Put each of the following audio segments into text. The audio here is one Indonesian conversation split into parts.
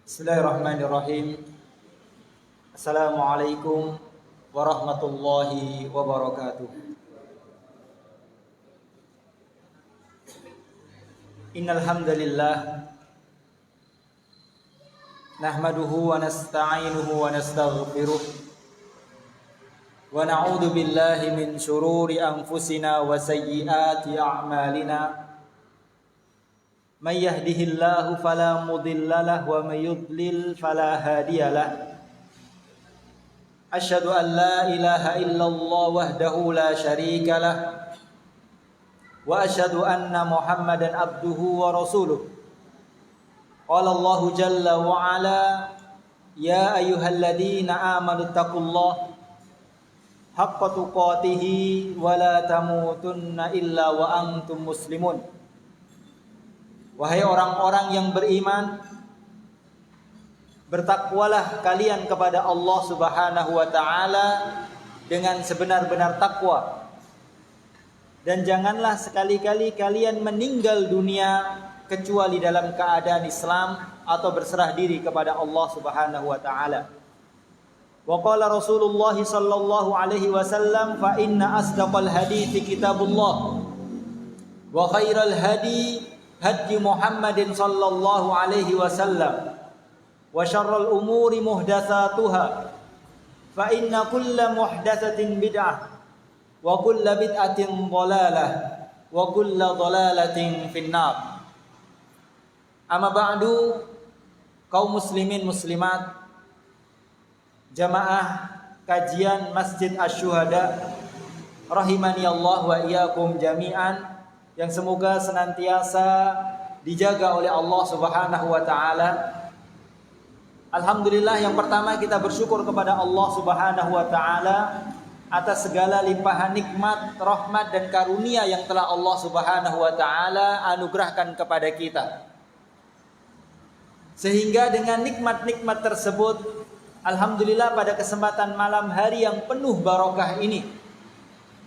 Bismillahirrahmanirrahim. Assalamualaikum warahmatullahi wabarakatuh. Innal hamdalillah nahmaduhu wa nasta'inuhu wa nastaghfiruh wa na'udzu billahi min shururi anfusina wa sayyiati a'malina. Man yahdihillahu fala mudilla lahu wa may yudlil fala hadiya lahu. Asyhadu an la ilaha illallah wahdahu la syarika lah wa asyhadu anna Muhammadan abduhu wa rasuluh. Qala Allah jalla wa ala ya ayyuhalladzina amanu taqullaha haqqa tuqatih wa la tamutunna illa wa antum muslimun. Wahai orang-orang yang beriman, bertakwalah kalian kepada Allah Subhanahu wa taala dengan sebenar-benar takwa. Dan janganlah sekali-kali kalian meninggal dunia kecuali dalam keadaan Islam atau berserah diri kepada Allah Subhanahu wa taala. Wa qala Rasulullah sallallahu alaihi wasallam fa inna asdaqal hadithi kitabullah wa khairal hadi hadi Muhammadin sallallahu alaihi wasallam wa syarrul umuri muhdatsatuha fa inna kulla muhdatsatin bid'ah wa kulla bid'atin dhalalah wa kulla dhalalatin finnar. Amma ba'du, kaum muslimin muslimat, jamaah kajian Masjid Asy-Syuhada rahimani Allah wa iyyakum jami'an, yang semoga senantiasa dijaga oleh Allah Subhanahu wa taala. Alhamdulillah, yang pertama kita bersyukur kepada Allah Subhanahu wa taala atas segala limpahan nikmat, rahmat dan karunia yang telah Allah Subhanahu wa taala anugerahkan kepada kita. Sehingga dengan nikmat-nikmat tersebut, alhamdulillah pada kesempatan malam hari yang penuh barokah ini,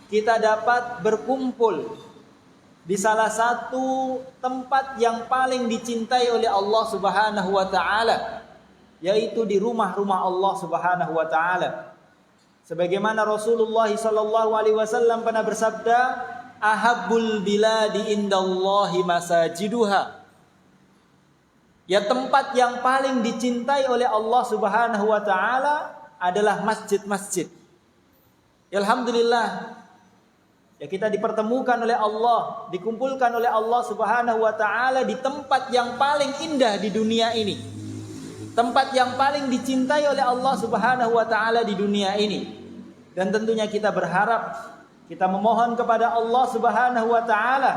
kita dapat berkumpul di salah satu tempat yang paling dicintai oleh Allah Subhanahu wa taala, yaitu di rumah-rumah Allah Subhanahu wa taala. Sebagaimana Rasulullah sallallahu alaihi wasallam pernah bersabda, ahabbul biladi indallahi masajiduha. Ya, tempat yang paling dicintai oleh Allah Subhanahu wa taala adalah masjid-masjid. Ya, alhamdulillah, ya, kita dipertemukan oleh Allah, dikumpulkan oleh Allah Subhanahu wa taala di tempat yang paling indah di dunia ini. Tempat yang paling dicintai oleh Allah Subhanahu wa taala di dunia ini. Dan tentunya kita berharap, kita memohon kepada Allah Subhanahu wa taala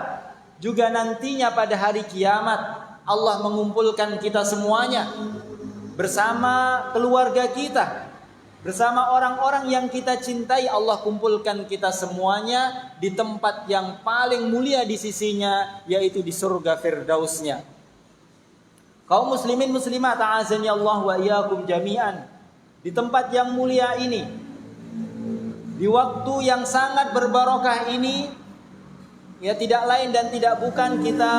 juga nantinya pada hari kiamat Allah mengumpulkan kita semuanya bersama keluarga kita, bersama orang-orang yang kita cintai. Allah kumpulkan kita semuanya di tempat yang paling mulia di sisinya, yaitu di surga Firdausnya. Kaum muslimin muslimat, a'azani Allah wa iyyakum jami'an, di tempat yang mulia ini, di waktu yang sangat berbarokah ini, ya tidak lain dan tidak bukan kita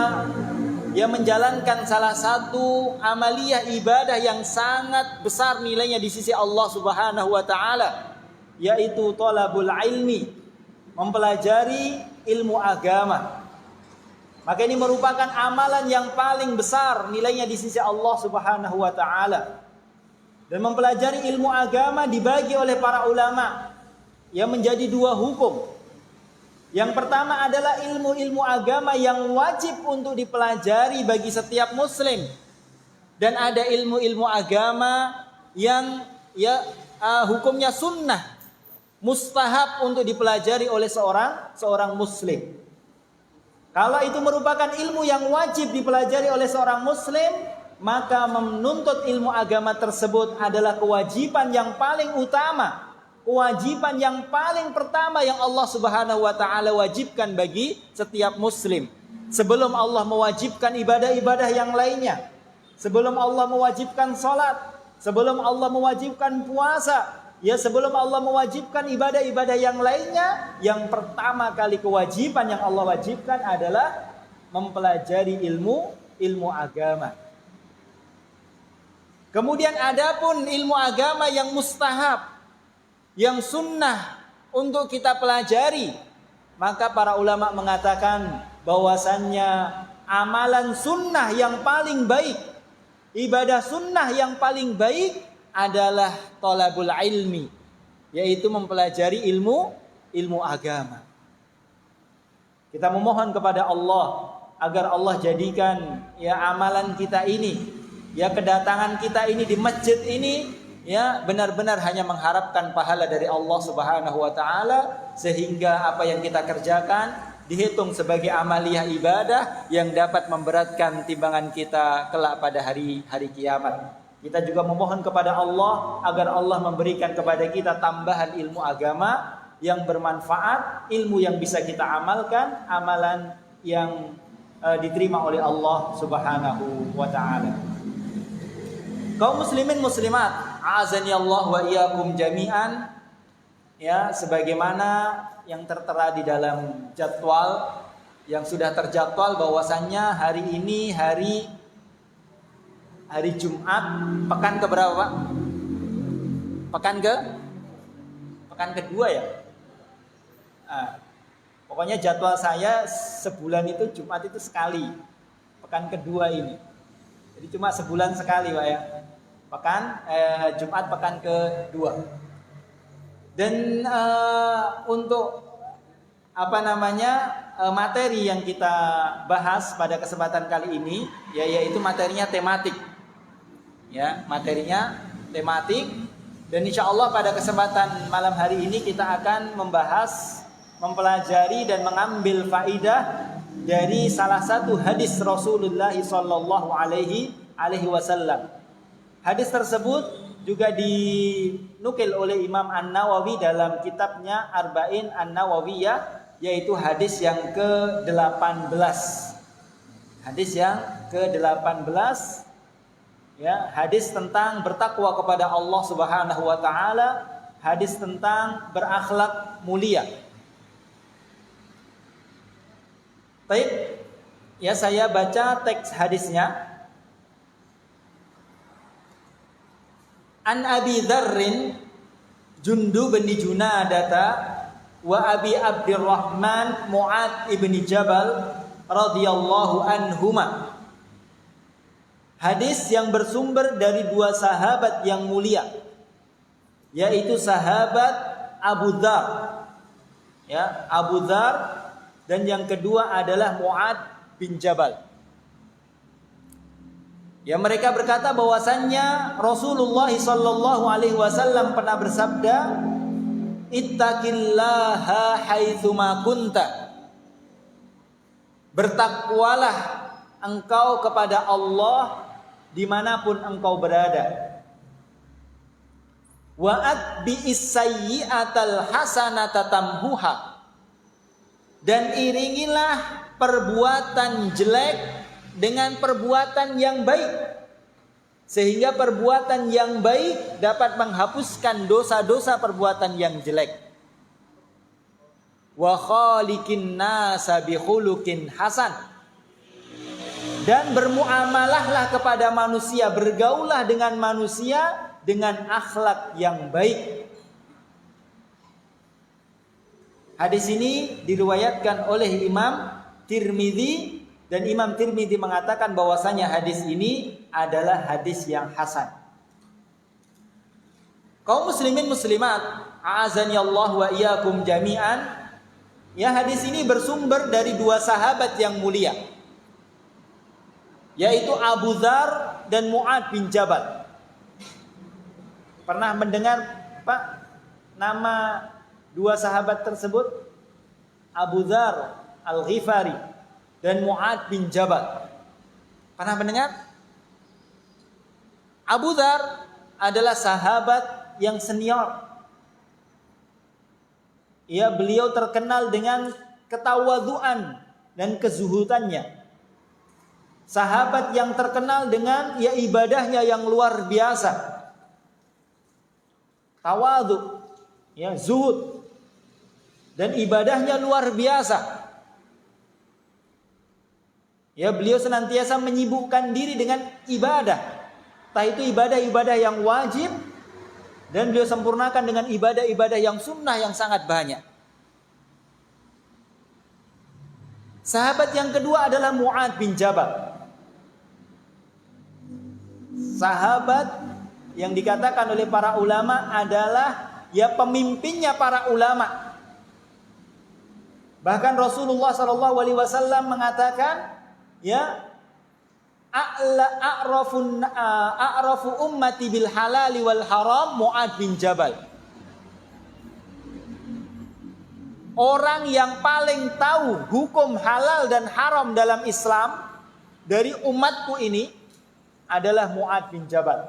yang menjalankan salah satu amaliyah ibadah yang sangat besar nilainya di sisi Allah Subhanahu wa taala, yaitu thalabul ilmi, mempelajari ilmu agama. Maka ini merupakan amalan yang paling besar nilainya di sisi Allah Subhanahu wa taala. Dan mempelajari ilmu agama dibagi oleh para ulama yang menjadi dua hukum. Yang pertama adalah ilmu-ilmu agama yang wajib untuk dipelajari bagi setiap muslim. Dan ada ilmu-ilmu agama yang hukumnya sunnah, mustahab untuk dipelajari oleh seorang muslim. Kalau itu merupakan ilmu yang wajib dipelajari oleh seorang muslim, maka menuntut ilmu agama tersebut adalah kewajiban yang paling utama, kewajiban yang paling pertama yang Allah Subhanahu wa taala wajibkan bagi setiap muslim. Sebelum Allah mewajibkan ibadah-ibadah yang lainnya, sebelum Allah mewajibkan salat, sebelum Allah mewajibkan puasa, ya sebelum Allah mewajibkan ibadah-ibadah yang lainnya, yang pertama kali kewajiban yang Allah wajibkan adalah mempelajari ilmu agama. Kemudian adapun ilmu agama yang mustahab, yang sunnah untuk kita pelajari, maka para ulama mengatakan bahwasannya amalan sunnah yang paling baik, ibadah sunnah yang paling baik adalah thalabul ilmi, yaitu mempelajari ilmu agama. Kita memohon kepada Allah agar Allah jadikan ya amalan kita ini, ya kedatangan kita ini di masjid ini, ya benar-benar hanya mengharapkan pahala dari Allah Subhanahu wa taala, sehingga apa yang kita kerjakan dihitung sebagai amaliyah ibadah yang dapat memberatkan timbangan kita kelak pada hari kiamat. Kita juga memohon kepada Allah agar Allah memberikan kepada kita tambahan ilmu agama yang bermanfaat, ilmu yang bisa kita amalkan, amalan yang diterima oleh Allah Subhanahu wa taala. Kaum muslimin muslimat, a'azani Allah wa iyyakum jami'an, ya sebagaimana yang tertera di dalam jadwal yang sudah terjadwal bahwasannya hari ini hari Jumat, pekan keberapa Pak? Pekan kedua ya. Pokoknya jadwal saya sebulan itu Jumat itu sekali, pekan kedua ini. Jadi cuma sebulan sekali Pak ya. Jumat pekan kedua. Dan untuk materi yang kita bahas pada kesempatan kali ini, yaitu materinya tematik. Ya, materinya tematik. Dan insya Allah pada kesempatan malam hari ini kita akan mempelajari dan mengambil faidah dari salah satu hadis Rasulullah sallallahu alaihi wasallam. Hadis tersebut juga dinukil oleh Imam An-Nawawi dalam kitabnya Arba'in An-Nawawiyah, yaitu hadis yang ke-18. Hadis yang ke-18, ya, hadis tentang bertakwa kepada Allah Subhanahu wa taala, hadis tentang berakhlak mulia. Baik, ya saya baca teks hadisnya. An Abi Dzarrin Jundub bin Junadata wa Abi Abdurrahman Mu'ad ibn Jabal radhiyallahu anhuma. Hadis yang bersumber dari dua sahabat yang mulia, yaitu sahabat Abu Dzar, ya, Abu Dzar, dan yang kedua adalah Mu'ad bin Jabal. Ya, mereka berkata bahwasannya Rasulullah sallallahu alaihi wasallam pernah bersabda, "Ittaqillaha haitsuma kunta." Bertakwalah engkau kepada Allah dimanapun engkau berada. Wa atbi'is sayyi'atal hasanata tamhuha. Dan iringilah perbuatan jelek dengan perbuatan yang baik, sehingga perbuatan yang baik dapat menghapuskan dosa-dosa perbuatan yang jelek. Wa khaliqin nasa bi khuluqin hasan. Dan bermuamalahlah kepada manusia, bergaulah dengan manusia dengan akhlak yang baik. Hadis ini diriwayatkan oleh Imam Tirmidzi, dan Imam Tirmidzi mengatakan bahwasanya hadis ini adalah hadis yang hasan. Kaum muslimin muslimat, a'azani Allah wa iyyakum jami'an. Ya, hadis ini bersumber dari dua sahabat yang mulia, yaitu Abu Dzar dan Mu'ad bin Jabal. Pernah mendengar Pak nama dua sahabat tersebut? Abu Dzar Al-Ghifari dan Mu'ad bin Jabal. Pernah mendengar? Abu Dzar adalah sahabat yang senior. Ya, beliau terkenal dengan ketawaduan dan kezuhudannya. Sahabat yang terkenal dengan ya ibadahnya yang luar biasa. Tawadhu, ya, zuhud, dan ibadahnya luar biasa. Ya, beliau senantiasa menyibukkan diri dengan ibadah. Entah itu ibadah-ibadah yang wajib, dan beliau sempurnakan dengan ibadah-ibadah yang sunnah yang sangat banyak. Sahabat yang kedua adalah Mu'adz bin Jabal. Sahabat yang dikatakan oleh para ulama adalah ya pemimpinnya para ulama. Bahkan Rasulullah SAW mengatakan, ya, a'rafu ummati bil halali wal haram Mu'adz bin Jabal. Orang yang paling tahu hukum halal dan haram dalam Islam dari umatku ini adalah Mu'adz bin Jabal.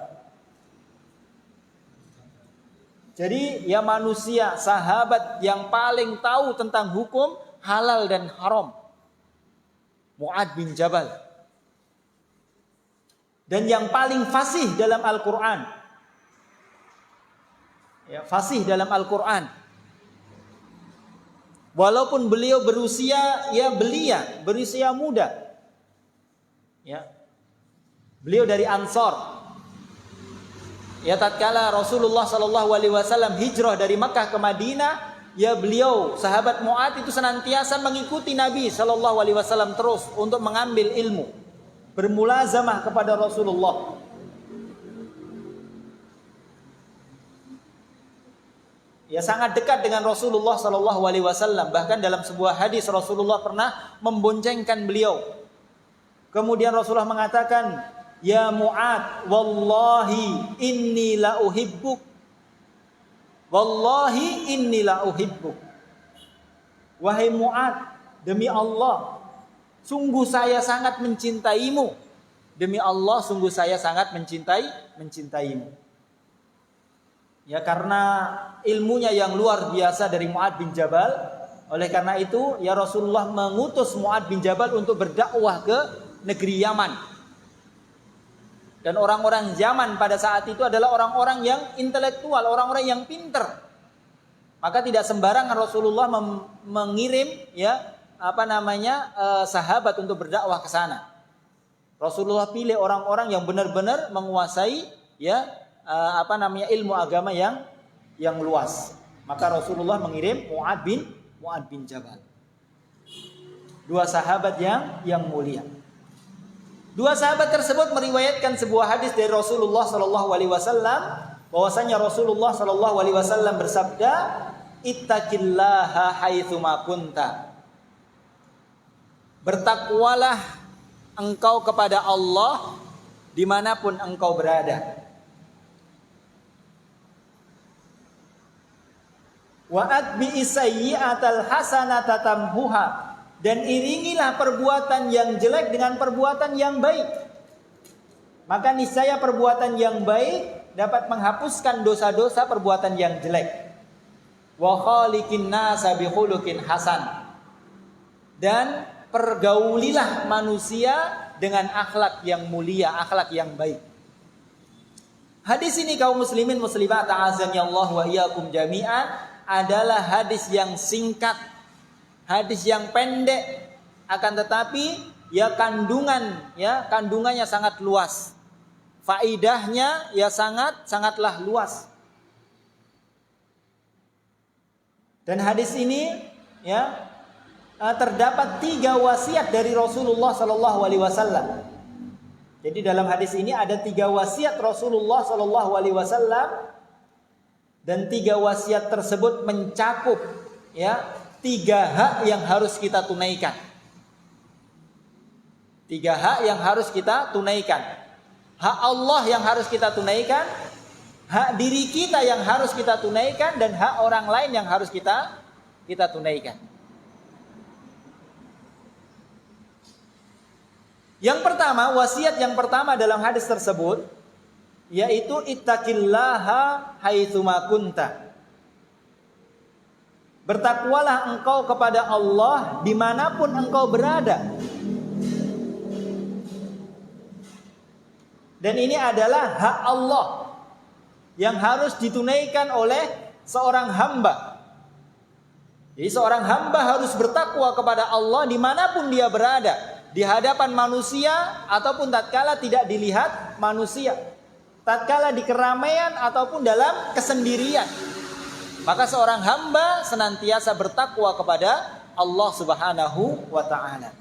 Jadi ya manusia, sahabat yang paling tahu tentang hukum halal dan haram, Mu'adz bin Jabal. Dan yang paling fasih dalam Al-Quran. Ya, fasih dalam Al-Quran. Walaupun beliau berusia berusia muda. Ya. Beliau dari Ansor. Ya, tatkala Rasulullah SAW hijrah dari Makkah ke Madinah, ya beliau sahabat Mu'adz itu senantiasa mengikuti Nabi SAW terus untuk mengambil ilmu, bermulazamah kepada Rasulullah. Ya, sangat dekat dengan Rasulullah SAW. Bahkan dalam sebuah hadis Rasulullah pernah memboncengkan beliau. Kemudian Rasulullah mengatakan, "Ya Mu'adz, wallahi inni la uhibbuk. Wallahi inni la uhibbuk." Wahai Mu'adz, demi Allah, sungguh saya sangat mencintaimu. Demi Allah, sungguh saya sangat mencintaimu. Ya, karena ilmunya yang luar biasa dari Mu'adz bin Jabal. Oleh karena itu, ya Rasulullah mengutus Mu'adz bin Jabal untuk berdakwah ke negeri Yaman. Dan orang-orang Yaman pada saat itu adalah orang-orang yang intelektual, orang-orang yang pinter. Maka tidak sembarangan Rasulullah mengirim sahabat untuk berdakwah ke sana. Rasulullah pilih orang-orang yang benar-benar menguasai ilmu agama yang luas. Maka Rasulullah mengirim Mu'adz bin Jabal. Dua sahabat yang mulia. Dua sahabat tersebut meriwayatkan sebuah hadis dari Rasulullah SAW, bahwasanya Rasulullah SAW bersabda, "Ittaqillaha haitsu ma kunta." Bertakwalah engkau kepada Allah dimanapun engkau berada. Wa atbi'is sayyi'atal hasanata tamhuha. Dan iringilah perbuatan yang jelek dengan perbuatan yang baik. Maka niscaya perbuatan yang baik dapat menghapuskan dosa-dosa perbuatan yang jelek. Wa khaliqin nasa bi khuluqin hasan. Dan pergaulilah manusia dengan akhlak yang mulia, akhlak yang baik. Hadis ini kaum muslimin muslimat ta'azani Allah wa iyyakum jami'an adalah hadis yang singkat, hadis yang pendek, akan tetapi kandungannya sangat luas. Faidahnya sangatlah luas. Dan hadis ini terdapat 3 wasiat dari Rasulullah SAW. Jadi dalam hadis ini ada 3 wasiat Rasulullah SAW, dan 3 wasiat tersebut mencakup 3 hak yang harus kita tunaikan. 3 hak yang harus kita tunaikan. Hak Allah yang harus kita tunaikan, hak diri kita yang harus kita tunaikan, dan hak orang lain yang harus kita tunaikan. Yang pertama, wasiat yang pertama dalam hadis tersebut yaitu ittaqillaha haitsu ma kunta. Bertakwalah engkau kepada Allah dimanapun engkau berada. Dan ini adalah hak Allah yang harus ditunaikan oleh seorang hamba. Jadi seorang hamba harus bertakwa kepada Allah dimanapun dia berada, di hadapan manusia ataupun tatkala tidak dilihat manusia. tatkala di keramaian ataupun dalam kesendirian. Maka seorang hamba senantiasa bertakwa kepada Allah Subhanahu wa taala.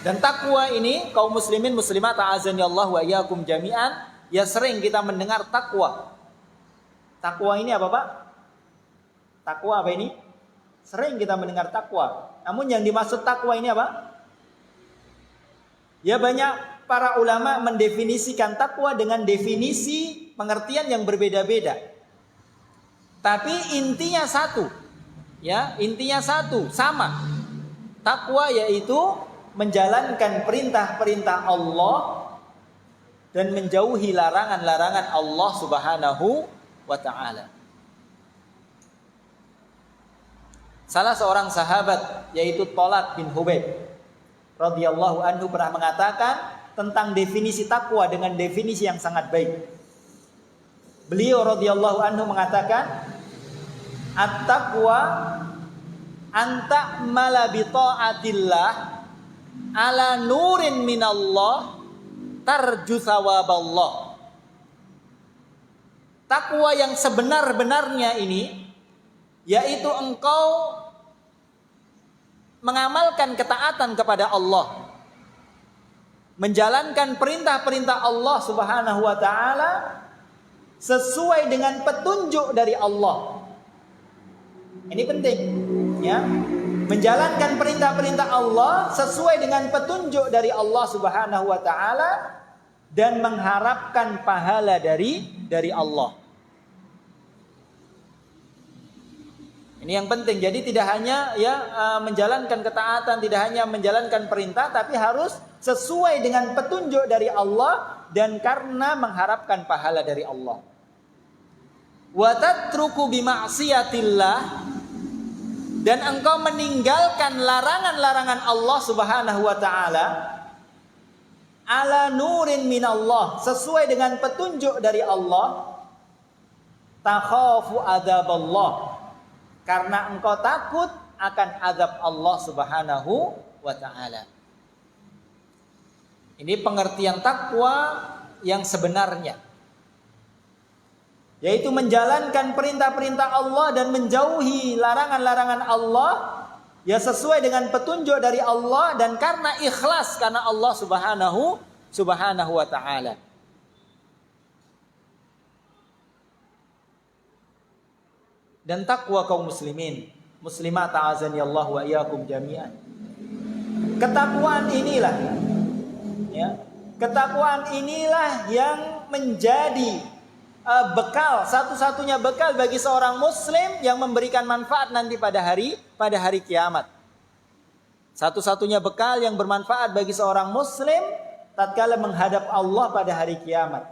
Dan takwa ini kaum muslimin muslimat a'azani Allah wa iyyakum jami'an, ya sering kita mendengar takwa. Takwa ini apa, Pak? Takwa apa ini? Sering kita mendengar takwa. Namun yang dimaksud takwa ini apa? Ya banyak para ulama mendefinisikan takwa dengan definisi pengertian yang berbeda-beda. Tapi intinya satu. Ya, intinya satu, sama. Takwa yaitu menjalankan perintah-perintah Allah dan menjauhi larangan-larangan Allah Subhanahu wa taala. Salah seorang sahabat yaitu Thalaq bin Hubayb radhiyallahu anhu pernah mengatakan tentang definisi takwa dengan definisi yang sangat baik. Beliau radhiyallahu anhu mengatakan, "At-taqwa anta mala bi ta'atillah ala nurin minallah tarju thawaballah." Takwa yang sebenar-benarnya ini yaitu engkau mengamalkan ketaatan kepada Allah, menjalankan perintah-perintah Allah Subhanahu wa taala sesuai dengan petunjuk dari Allah. Ini penting, ya. Menjalankan perintah-perintah Allah sesuai dengan petunjuk dari Allah Subhanahu wa taala dan mengharapkan pahala dari Allah. Ini yang penting. Jadi tidak hanya menjalankan ketaatan, tidak hanya menjalankan perintah, tapi harus sesuai dengan petunjuk dari Allah dan karena mengharapkan pahala dari Allah. Wa tatruku bi ma'siyatillah, dan engkau meninggalkan larangan-larangan Allah Subhanahu wa taala ala nurin minallah, sesuai dengan petunjuk dari Allah, takhafu adzaballah, karena engkau takut akan azab Allah Subhanahu wa taala. Ini pengertian takwa yang sebenarnya, yaitu menjalankan perintah-perintah Allah dan menjauhi larangan-larangan Allah, ya sesuai dengan petunjuk dari Allah dan karena ikhlas karena Allah Subhanahu wa taala. Dan takwa kaum muslimin, muslimat ta'azani Allah wa iyyakum jami'an. Ketakwaan inilah, ya, ketakwaan inilah yang menjadi bekal, satu-satunya bekal bagi seorang muslim yang memberikan manfaat nanti pada hari kiamat. Satu-satunya bekal yang bermanfaat bagi seorang muslim tatkala menghadap Allah pada hari kiamat.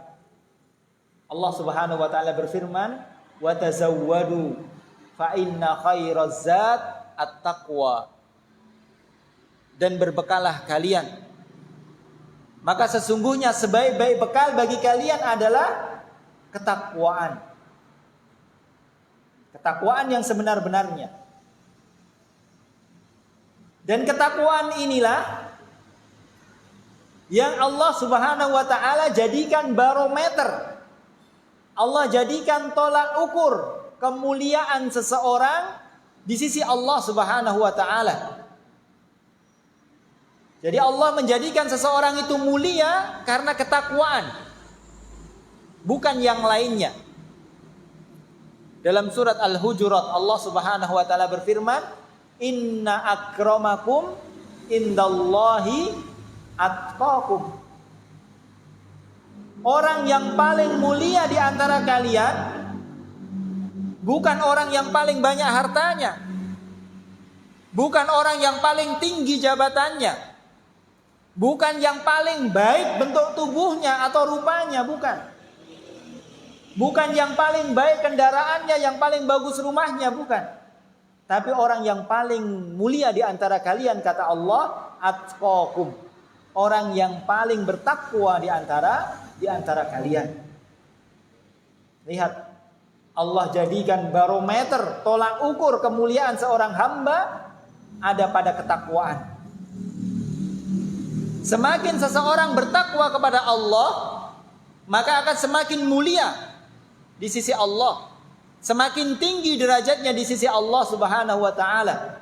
Allah Subhanahu wa taala berfirman, "Wa tazawwadu fa inna khairaz zat at-taqwa." Dan berbekalah kalian, maka sesungguhnya sebaik-baik bekal bagi kalian adalah ketakwaan. Ketakwaan yang sebenar-benarnya. Dan ketakwaan inilah yang Allah Subhanahu wa taala jadikan barometer. Allah jadikan tolak ukur kemuliaan seseorang di sisi Allah Subhanahu wa taala. Jadi Allah menjadikan seseorang itu mulia karena ketakwaan, bukan yang lainnya. Dalam surat Al-Hujurat Allah Subhanahu wa taala berfirman, "Inna akramakum indallahi atqakum." Orang yang paling mulia di antara kalian bukan orang yang paling banyak hartanya, bukan orang yang paling tinggi jabatannya, bukan yang paling baik bentuk tubuhnya atau rupanya, bukan. Bukan yang paling baik kendaraannya, yang paling bagus rumahnya, bukan. Tapi orang yang paling mulia di antara kalian, kata Allah, atqakum. Orang yang paling bertakwa di antara kalian. Lihat, Allah jadikan barometer, tolak ukur kemuliaan seorang hamba ada pada ketakwaan. Semakin seseorang bertakwa kepada Allah, maka akan semakin mulia di sisi Allah, semakin tinggi derajatnya di sisi Allah Subhanahu wa taala.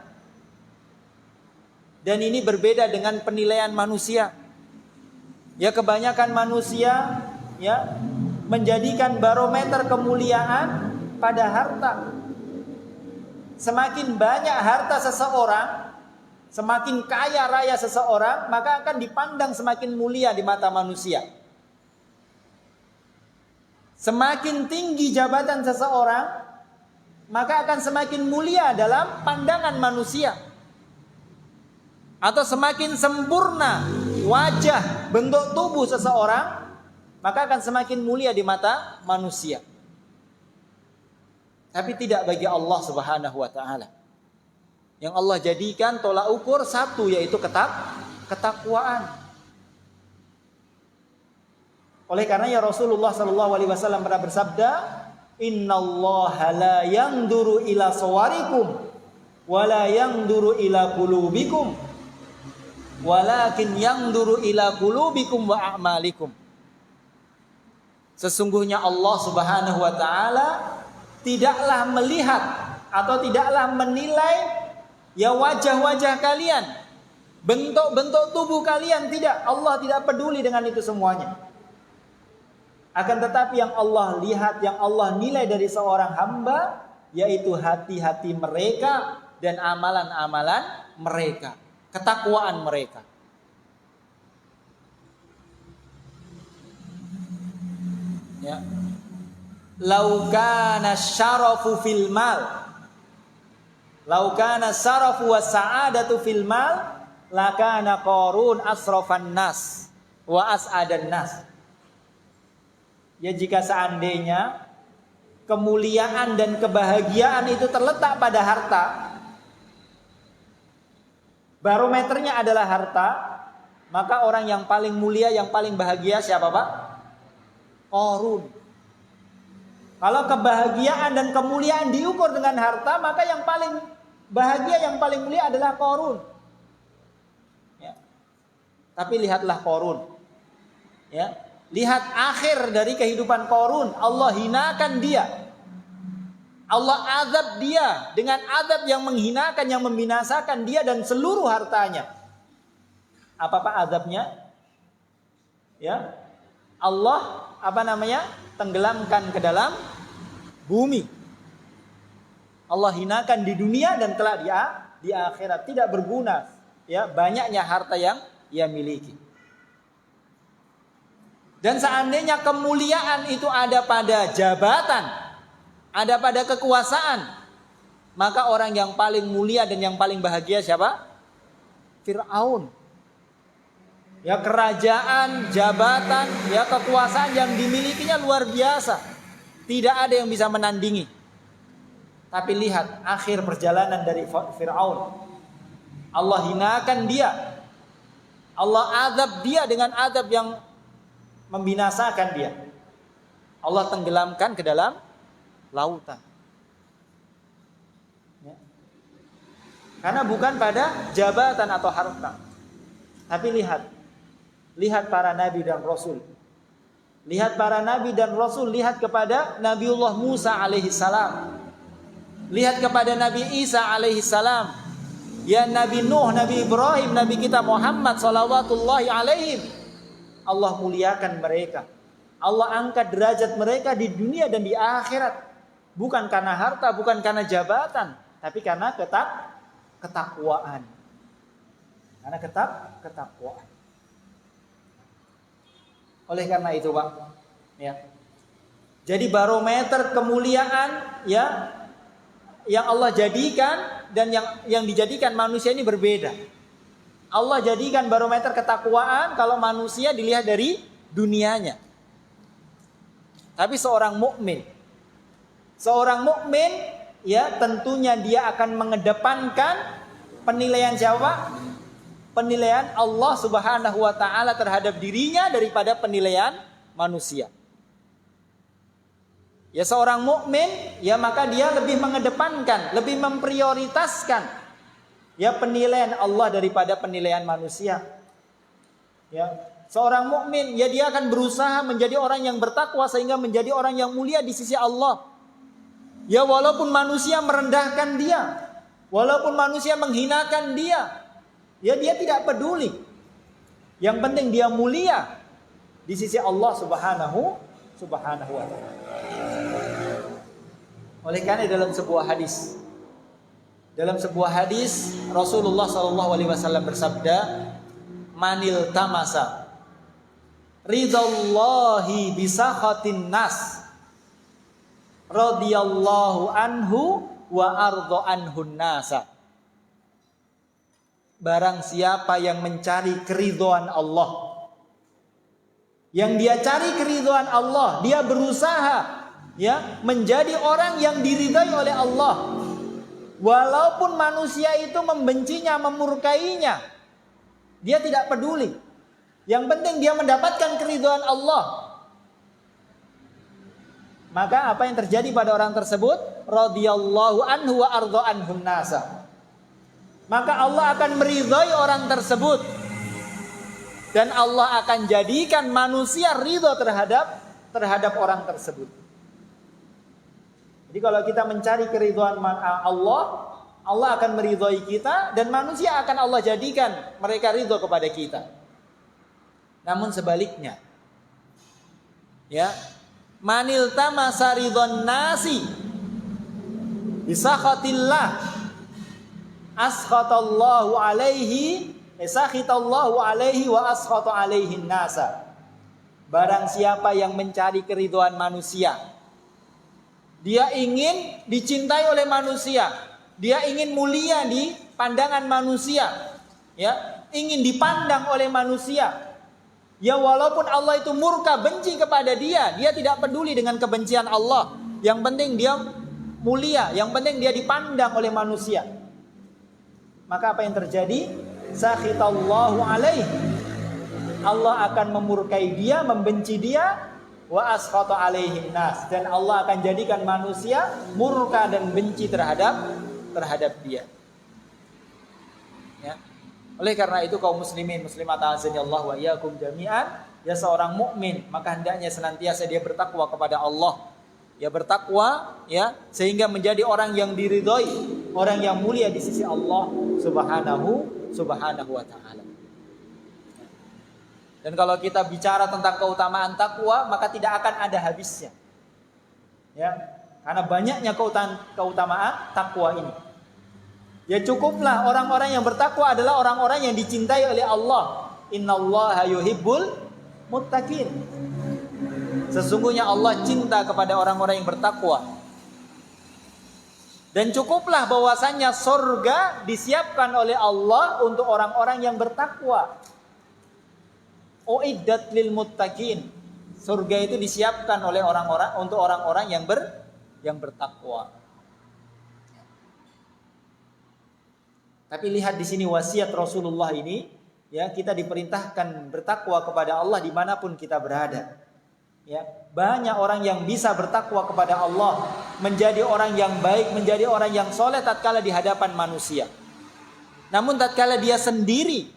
Dan ini berbeda dengan penilaian manusia. Ya, kebanyakan manusia ya menjadikan barometer kemuliaan pada harta. Semakin banyak harta seseorang, semakin kaya raya seseorang, maka akan dipandang semakin mulia di mata manusia. Semakin tinggi jabatan seseorang, maka akan semakin mulia dalam pandangan manusia. Atau semakin sempurna wajah, bentuk tubuh seseorang, maka akan semakin mulia di mata manusia. Tapi tidak bagi Allah Subhanahu wa taala. Yang Allah jadikan tolak ukur satu, yaitu ketakwaan. Oleh karenanya Rasulullah sallallahu alaihi wasallam pernah bersabda, "Innallaha la yanzuru ila sawarikum wa la yanzuru ila qulubikum, walakin yanzuru ila qulubikum wa a'malikum." Sesungguhnya Allah Subhanahu wa taala tidaklah melihat atau tidaklah menilai ya wajah-wajah kalian, bentuk-bentuk tubuh kalian, tidak. Allah tidak peduli dengan itu semuanya. Akan tetapi yang Allah lihat, yang Allah nilai dari seorang hamba, yaitu hati-hati mereka dan amalan-amalan mereka, ketakwaan mereka. Ya. Lau kana syarafu fil mal, lau kana syarafu was sa'adatu fil mal, lakana Qarun asrafan nas wa as'adan nas. Ya, jika seandainya kemuliaan dan kebahagiaan itu terletak pada harta, barometernya adalah harta, maka orang yang paling mulia, yang paling bahagia siapa, Pak? Qarun. Kalau kebahagiaan dan kemuliaan diukur dengan harta, maka yang paling bahagia, yang paling mulia adalah Qarun. Ya. Tapi lihatlah Qarun. Ya. Lihat akhir dari kehidupan Qarun. Allah hinakan dia. Allah azab dia dengan azab yang menghinakan, yang membinasakan dia dan seluruh hartanya. Apa azabnya? Ya. Allah tenggelamkan ke dalam bumi. Allah hinakan di dunia dan kelak di akhirat, tidak berguna ya banyaknya harta yang ia miliki. Dan seandainya kemuliaan itu ada pada jabatan, ada pada kekuasaan, maka orang yang paling mulia dan yang paling bahagia siapa? Fir'aun. Ya, kerajaan, jabatan, ya kekuasaan yang dimilikinya luar biasa. Tidak ada yang bisa menandingi. Tapi lihat akhir perjalanan dari Fir'aun. Allah hinakan dia. Allah azab dia dengan azab yang membinasakan dia. Allah tenggelamkan ke dalam lautan. Ya. Karena bukan pada jabatan atau harta. Tapi lihat para nabi dan rasul. Lihat para nabi dan rasul, lihat kepada Nabiullah Musa alaihi salam. Lihat kepada Nabi Isa alaihi salam. Ya Nabi Nuh, Nabi Ibrahim, Nabi kita Muhammad sallallahu alaihim. Allah muliakan mereka. Allah angkat derajat mereka di dunia dan di akhirat. Bukan karena harta, bukan karena jabatan, tapi karena ketakwaan. Karena ketakwaan. Oleh karena itu, Pak, ya. Jadi barometer kemuliaan ya yang Allah jadikan dan yang dijadikan manusia ini berbeda. Allah jadikan barometer ketakwaan kalau manusia dilihat dari dunianya. Tapi seorang mukmin ya tentunya dia akan mengedepankan penilaian siapa? Penilaian Allah Subhanahu wa taala terhadap dirinya daripada penilaian manusia. Ya seorang mukmin ya maka dia lebih mengedepankan, lebih memprioritaskan ya penilaian Allah daripada penilaian manusia. Ya, seorang mukmin ya dia akan berusaha menjadi orang yang bertakwa sehingga menjadi orang yang mulia di sisi Allah. Ya walaupun manusia merendahkan dia, walaupun manusia menghinakan dia, ya dia tidak peduli. Yang penting dia mulia di sisi Allah Subhanahu wa taala. Oleh karena dalam sebuah hadis Rasulullah SAW bersabda, manil tamasa ridallahi bisakhatin nas radhiyallahu anhu wa ardo anhun nasa. Barang siapa yang mencari keridhaan Allah, yang dia cari keridhaan Allah, dia berusaha ya menjadi orang yang diridhai oleh Allah, walaupun manusia itu membencinya, memurkainya, dia tidak peduli. Yang penting dia mendapatkan keridhaan Allah. Maka apa yang terjadi pada orang tersebut? Radhiyallahu anhu wa ardo anhun nasa. Maka Allah akan meridhai orang tersebut, dan Allah akan jadikan manusia ridho terhadap orang tersebut. Jadi kalau kita mencari keridhaan Allah, Allah akan meridhai kita, dan manusia akan Allah jadikan mereka ridho kepada kita. Namun sebaliknya, ya, manil tamasa ridhon nasi bisakhatillah askhatallahu alaihi sakhitallahu alaihi wa askhata alaihin nasa. Barang siapa yang mencari keridhaan manusia, dia ingin dicintai oleh manusia, dia ingin mulia di pandangan manusia, ya, ingin dipandang oleh manusia. Ya walaupun Allah itu murka, benci kepada dia, dia tidak peduli dengan kebencian Allah. Yang penting dia mulia, yang penting dia dipandang oleh manusia. Maka apa yang terjadi? Sakhitallahu alaihi. Allah akan memurkai dia, membenci dia, wa askhata alaihin nas, dan Allah akan jadikan manusia murka dan benci terhadap dia. Ya. Oleh karena itu kaum muslimin muslimat azanillahu wa iyyakum jami'an, ya seorang mukmin maka hendaknya senantiasa dia bertakwa kepada Allah. Ya bertakwa ya sehingga menjadi orang yang diridhoi, orang yang mulia di sisi Allah Subhanahu wa taala. Dan kalau kita bicara tentang keutamaan takwa, maka tidak akan ada habisnya. Ya, karena banyaknya keutamaan takwa ini. Ya cukuplah orang-orang yang bertakwa adalah orang-orang yang dicintai oleh Allah. Innallaha yuhibbul muttaqin. Sesungguhnya Allah cinta kepada orang-orang yang bertakwa. Dan cukuplah bahwasannya surga disiapkan oleh Allah untuk orang-orang yang bertakwa. Uiddat lil muttaqin. Surga itu disiapkan oleh orang-orang untuk orang-orang yang bertakwa. Tapi lihat di sini wasiat Rasulullah ini, ya kita diperintahkan bertakwa kepada Allah dimanapun kita berada. Ya, banyak orang yang bisa bertakwa kepada Allah, menjadi orang yang baik, menjadi orang yang soleh tatkala di hadapan manusia. Namun tatkala dia sendiri,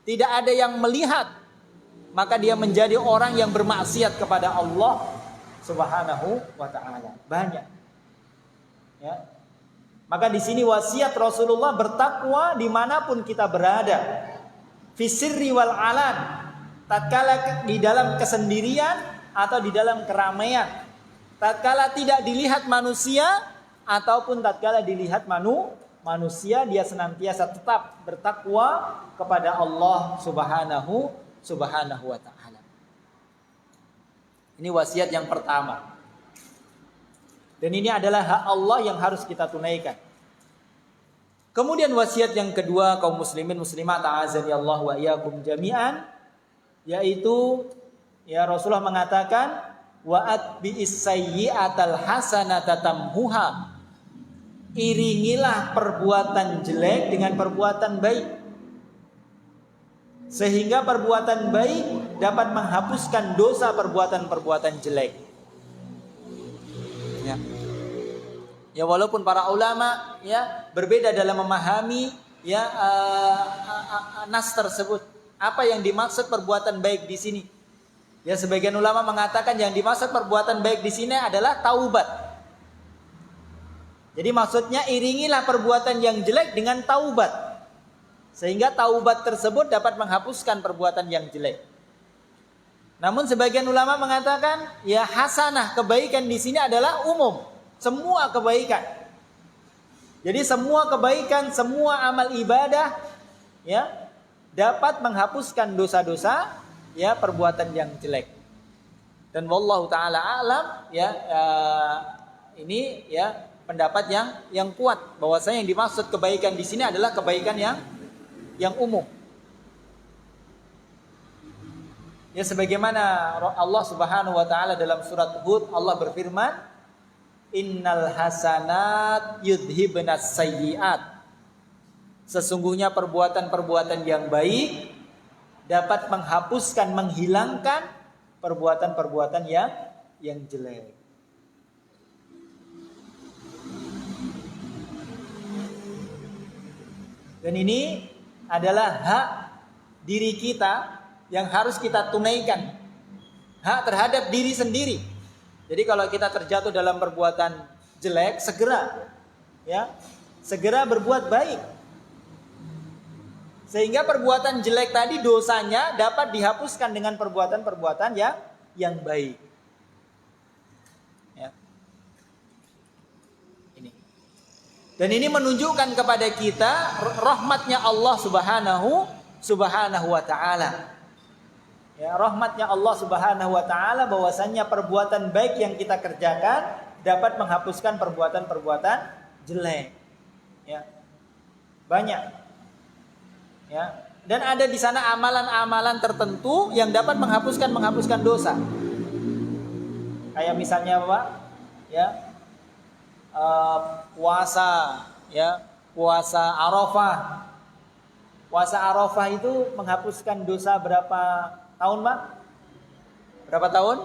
tidak ada yang melihat, maka dia menjadi orang yang bermaksiat kepada Allah Subhanahu wa taala. Banyak. Ya. Maka di sini wasiat Rasulullah bertakwa dimanapun kita berada. Fisirri wal alan. Tatkala di dalam kesendirian atau di dalam keramaian, tatkala tidak dilihat manusia ataupun tatkala dilihat manusia, dia senantiasa tetap bertakwa kepada Allah Subhanahu wa taala. Ini wasiat yang pertama. Dan ini adalah hak Allah yang harus kita tunaikan. Kemudian wasiat yang kedua kaum muslimin muslimat a'azani Allah wa iyyakum jami'an, yaitu ya Rasulullah mengatakan wa'at bi'is sayyi'atal hasanata tamhuha. Iringilah perbuatan jelek dengan perbuatan baik, sehingga perbuatan baik dapat menghapuskan dosa perbuatan-perbuatan jelek. Ya walaupun para ulama ya berbeda dalam memahami ya nas tersebut. Apa yang dimaksud perbuatan baik di sini? Ya, sebagian ulama mengatakan yang dimaksud perbuatan baik di sini adalah taubat. Jadi maksudnya iringilah perbuatan yang jelek dengan taubat, sehingga taubat tersebut dapat menghapuskan perbuatan yang jelek. Namun sebagian ulama mengatakan ya hasanah, kebaikan di sini adalah umum, semua kebaikan. Jadi semua kebaikan, semua amal ibadah ya dapat menghapuskan dosa-dosa ya perbuatan yang jelek. Dan wallahu taala alam ya ini ya pendapat yang kuat bahwasanya yang dimaksud kebaikan di sini adalah kebaikan yang umum. Ya sebagaimana Allah Subhanahu wa taala dalam surat Hud, Allah berfirman, "Innal hasanat yudhibnas sayyiat." Sesungguhnya perbuatan-perbuatan yang baik dapat menghapuskan, menghilangkan perbuatan-perbuatan yang jelek. Dan ini adalah hak diri kita yang harus kita tunaikan. Hak terhadap diri sendiri. Jadi kalau kita terjatuh dalam perbuatan jelek, segera berbuat baik. Sehingga perbuatan jelek tadi dosanya dapat dihapuskan dengan perbuatan-perbuatan yang baik. Ya. Ini. Dan ini menunjukkan kepada kita rahmatnya Allah Subhanahu wa taala. Ya, rahmatnya Allah Subhanahu wa taala bahwasannya perbuatan baik yang kita kerjakan dapat menghapuskan perbuatan-perbuatan jelek. Ya. Banyak. Ya, dan ada di sana amalan-amalan tertentu yang dapat menghapuskan dosa. Kayak misalnya apa? Ya. Puasa Arafah. Puasa Arafah itu menghapuskan dosa berapa tahun, Pak? Berapa tahun?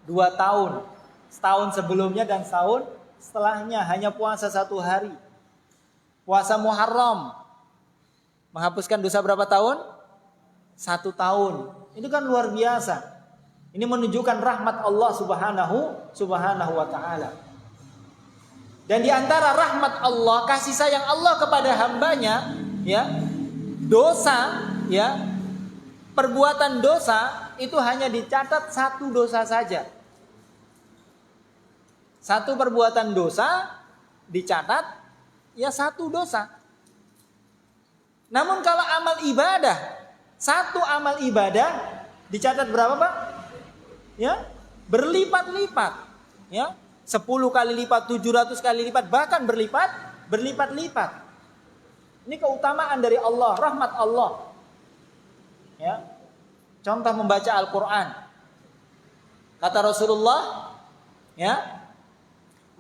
2 tahun. Setahun sebelumnya dan setahun setelahnya, hanya puasa 1 hari. Puasa Muharram menghapuskan dosa berapa tahun? 1 tahun. Itu kan luar biasa. Ini menunjukkan rahmat Allah Subhanahu wa taala. Dan di antara rahmat Allah, kasih sayang Allah kepada hambanya, ya, dosa, ya, perbuatan dosa itu hanya dicatat 1 dosa saja. 1 perbuatan dosa dicatat ya 1 dosa. Namun kalau amal ibadah, 1 amal ibadah dicatat berapa, Pak? Ya, berlipat-lipat. Ya, 10 kali lipat, 700 kali lipat, bahkan berlipat-lipat. Ini keutamaan dari Allah, rahmat Allah. Ya. Contoh membaca Al-Qur'an. Kata Rasulullah, ya,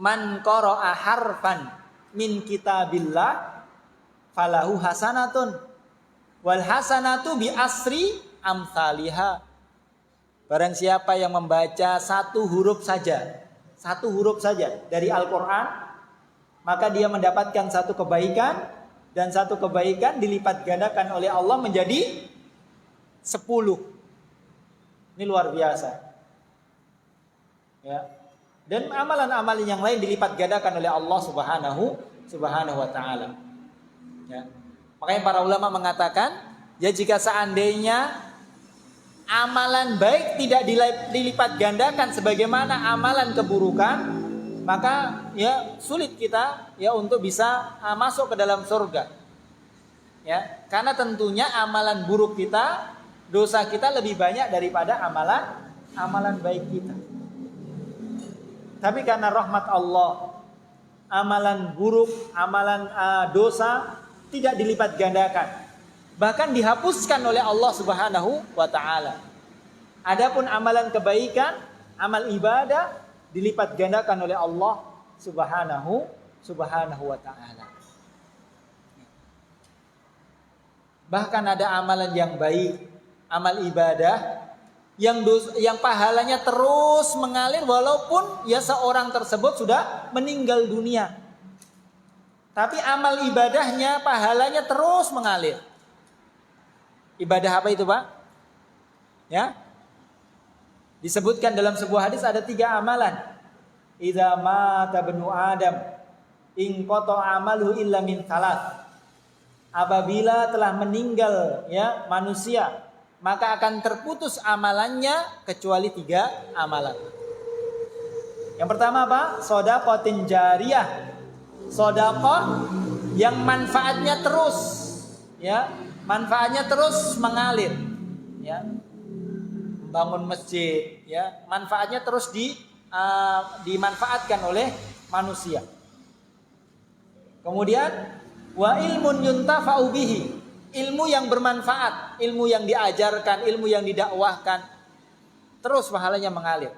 man qara'a harfan min kitabillah falahu hasanatun wal hasanatu bi asri amsalihha. Barang siapa yang membaca 1 huruf saja dari Al-Qur'an, maka dia mendapatkan 1 kebaikan, dan 1 kebaikan dilipat gandakan oleh Allah menjadi 10. Ini luar biasa. Ya. Dan amalan-amalan yang lain dilipat gandakan oleh Allah Subhanahu wa taala. Ya. Makanya para ulama mengatakan, ya jika seandainya amalan baik tidak dilipat gandakan sebagaimana amalan keburukan, maka ya sulit kita ya untuk bisa masuk ke dalam surga. Ya, karena tentunya amalan buruk kita, dosa kita lebih banyak daripada amalan baik kita. Tapi karena rahmat Allah, amalan buruk, amalan dosa tidak dilipat gandakan, bahkan dihapuskan oleh Allah Subhanahu wa taala. Adapun amalan kebaikan, amal ibadah dilipat gandakan oleh Allah Subhanahu wa taala. Bahkan ada amalan yang baik, amal ibadah yang pahalanya terus mengalir walaupun ya seorang tersebut sudah meninggal dunia. Tapi amal ibadahnya, pahalanya terus mengalir. Ibadah apa itu, Pak? Ya. Disebutkan dalam sebuah hadis ada 3 amalan. Idza mata ibnu Adam in qata amaluhu illa min thalath. Apabila telah meninggal ya manusia, maka akan terputus amalannya kecuali 3 amalan. Yang pertama apa? Shadaqatin jariyah. Sedekah yang manfaatnya terus ya, manfaatnya terus mengalir ya. Bangun masjid ya, manfaatnya terus dimanfaatkan oleh manusia. Kemudian wa ilmun yuntafa'u bihi, ilmu yang bermanfaat, ilmu yang diajarkan, ilmu yang didakwahkan, terus pahalanya mengalir.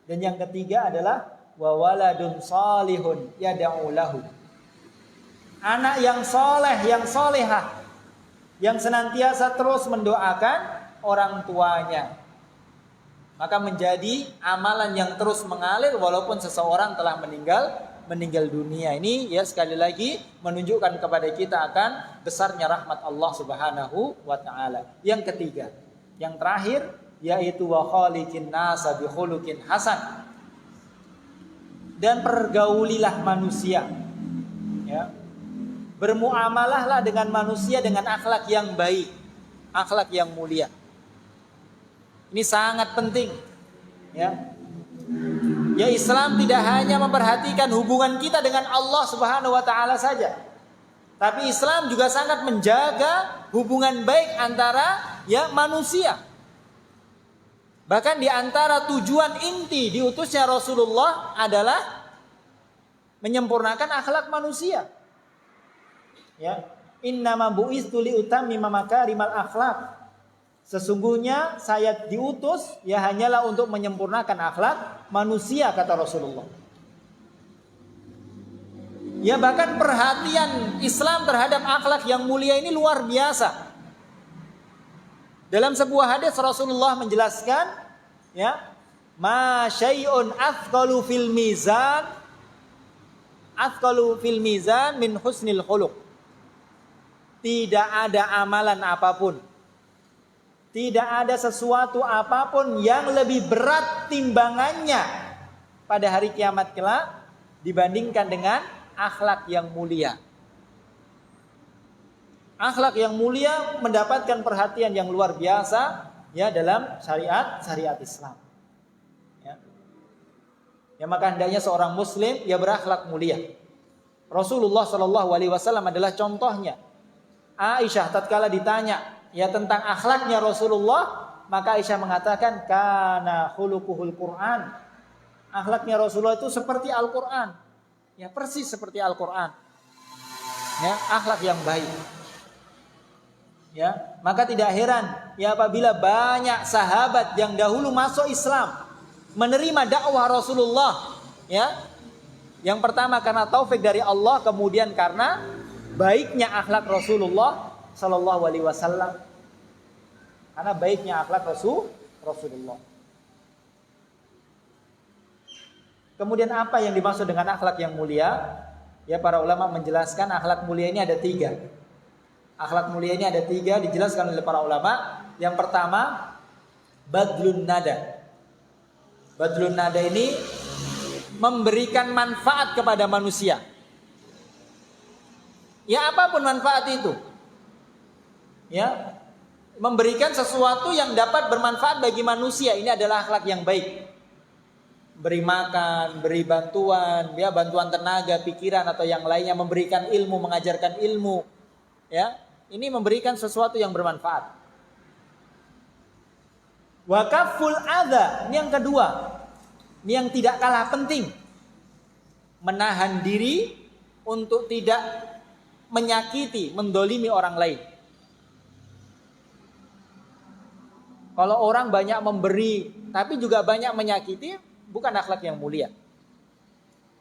Dan yang ketiga adalah wa waladun salihun yad'u lahu, anak yang soleh, yang solehah, yang senantiasa terus mendoakan orang tuanya, maka menjadi amalan yang terus mengalir walaupun seseorang telah meninggal dunia. Ini ya sekali lagi menunjukkan kepada kita akan besarnya rahmat Allah Subhanahu wa taala. Yang ketiga, yang terakhir yaitu wa khaliqin nasa bi khuluqin hasan. Dan pergaulilah manusia. Ya. Bermuamalahlah dengan manusia dengan akhlak yang baik, akhlak yang mulia. Ini sangat penting. Ya. Ya, Islam tidak hanya memperhatikan hubungan kita dengan Allah Subhanahu wa taala saja. Tapi Islam juga sangat menjaga hubungan baik antara ya manusia. Bahkan di antara tujuan inti diutusnya Rasulullah adalah menyempurnakan akhlak manusia. Ya, innama bu'istu liutammima makarimal akhlak. Sesungguhnya saya diutus ya hanyalah untuk menyempurnakan akhlak manusia, kata Rasulullah. Ya, bahkan perhatian Islam terhadap akhlak yang mulia ini luar biasa. Dalam sebuah hadis Rasulullah menjelaskan ya, ma syai'un athqalu fil mizan min husnil khuluq. Tidak ada amalan apapun, tidak ada sesuatu apapun yang lebih berat timbangannya pada hari kiamat kelak dibandingkan dengan akhlak yang mulia. Akhlak yang mulia mendapatkan perhatian yang luar biasa ya dalam syariat Islam. Ya, maka hendaknya seorang muslim ya berakhlak mulia. Rasulullah Shallallahu alaihi wasallam adalah contohnya. Aisyah tatkala ditanya ya tentang akhlaknya Rasulullah, maka Aisyah mengatakan kana khuluquhul Quran. Akhlaknya Rasulullah itu seperti Al-Quran. Ya, persis seperti Al-Quran. Ya, akhlak yang baik. Ya, maka tidak heran ya apabila banyak sahabat yang dahulu masuk Islam menerima dakwah Rasulullah ya. Yang pertama karena taufik dari Allah, kemudian karena baiknya akhlak Rasulullah sallallahu alaihi wasallam. Karena baiknya akhlak Rasulullah. Kemudian apa yang dimaksud dengan akhlak yang mulia? Ya, para ulama menjelaskan akhlak mulia ini ada 3. Akhlak mulia ini ada 3 dijelaskan oleh para ulama. Yang pertama, badlun nada. Badlun nada ini memberikan manfaat kepada manusia. Ya, apapun manfaat itu. Ya, memberikan sesuatu yang dapat bermanfaat bagi manusia, ini adalah akhlak yang baik. Beri makan, beri bantuan, ya bantuan tenaga, pikiran atau yang lainnya, memberikan ilmu, mengajarkan ilmu. Ya, ini memberikan sesuatu yang bermanfaat. Wa kaful adza, ini yang kedua. Ini yang tidak kalah penting. Menahan diri untuk tidak menyakiti, mendolimi orang lain. Kalau orang banyak memberi tapi juga banyak menyakiti, bukan akhlak yang mulia.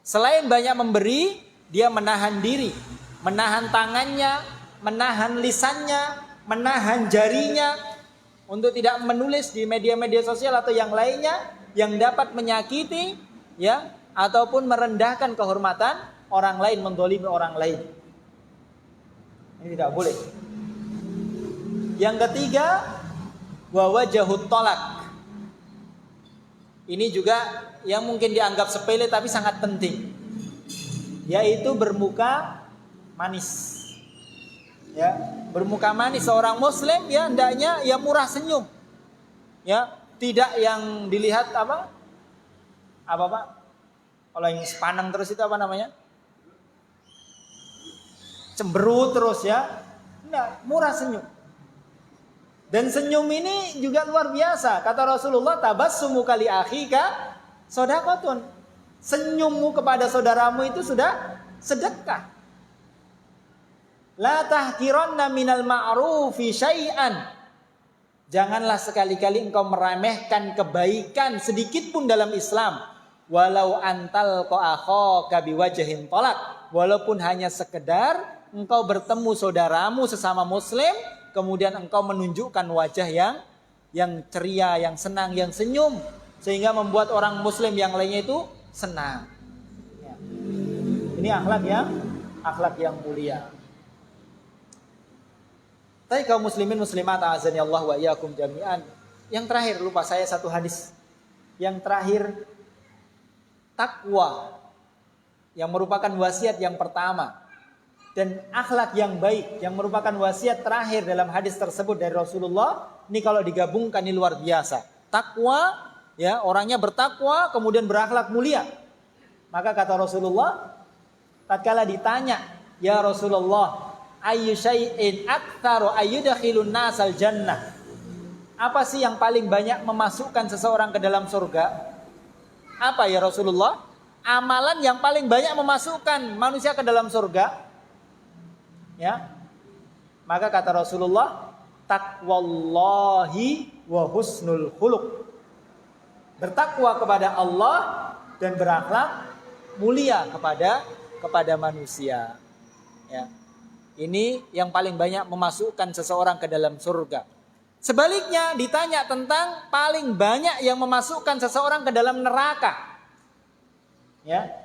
Selain banyak memberi, dia menahan diri, menahan tangannya, menahan lisannya, menahan jarinya untuk tidak menulis di media-media sosial atau yang lainnya yang dapat menyakiti ya ataupun merendahkan kehormatan orang lain, mendolimi orang lain. Ini tidak boleh. Yang ketiga, wa wajhut tolak. Ini juga yang mungkin dianggap sepele tapi sangat penting, yaitu bermuka manis. Ya, bermuka manis. Seorang muslim ya hendaknya ya murah senyum. Ya, tidak yang dilihat apa Pak? Kalau yang sepaneng terus itu apa namanya? Cemberut terus ya. Enggak, murah senyum. Dan senyum ini juga luar biasa. Kata Rasulullah, tabassumu kali akhika shadaqatun. Senyummu kepada saudaramu itu sudah sedekah. La tahqiranna minal ma'rufi syai'an. Janganlah sekali-kali engkau meremehkan kebaikan sedikit pun dalam Islam. Walau antal akhaka biwajhin talak. Walaupun hanya sekedar engkau bertemu saudaramu sesama muslim, kemudian engkau menunjukkan wajah yang ceria, yang senang, yang senyum, sehingga membuat orang muslim yang lainnya itu senang. Ya. Ini akhlak yang mulia. Tapi kaum muslimin muslimat azani Allah wa iyyakum jami'an. Yang terakhir, lupa saya satu hadis. Yang terakhir, takwa yang merupakan wasiat yang pertama. Dan akhlak yang baik yang merupakan wasiat terakhir dalam hadis tersebut dari Rasulullah. Ini kalau digabungkan ini luar biasa. Takwa, ya, orangnya bertakwa kemudian berakhlak mulia. Maka kata Rasulullah, tatkala ditanya, ya Rasulullah, ayyu syai'in aktsaru ayyudkhilun nasal jannah. Apa sih yang paling banyak memasukkan seseorang ke dalam surga? Apa ya Rasulullah? Amalan yang paling banyak memasukkan manusia ke dalam surga. Ya. Maka kata Rasulullah, taqwallahi wa husnul khuluq. Bertakwa kepada Allah dan berakhlak mulia kepada manusia. Ya. Ini yang paling banyak memasukkan seseorang ke dalam surga. Sebaliknya ditanya tentang paling banyak yang memasukkan seseorang ke dalam neraka. Ya.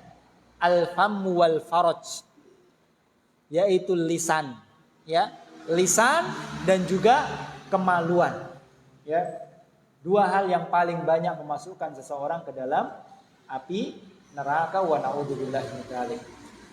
Al-fammu wal faraj. Yaitu lisan, ya, lisan dan juga kemaluan, ya, dua hal yang paling banyak memasukkan seseorang ke dalam api neraka. Wa na'udzubillahi min dzalik.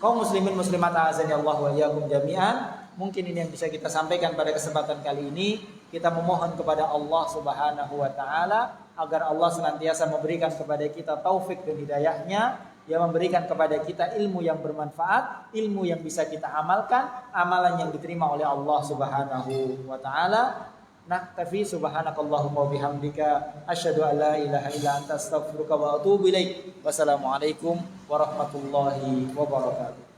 Kaum muslimin muslimat azani Allah wa iyyakum jami'an. Mungkin ini yang bisa kita sampaikan pada kesempatan kali ini. Kita memohon kepada Allah Subhanahu wa taala agar Allah senantiasa memberikan kepada kita taufik dan hidayahnya, yang memberikan kepada kita ilmu yang bermanfaat, ilmu yang bisa kita amalkan, amalan yang diterima oleh Allah Subhanahu wa taala. Naktafi subhanakallahumma wa bihamdika asyhadu an la ilaha illa anta astaghfiruka wa atubu ilaik. Wassalamualaikum warahmatullahi wabarakatuh.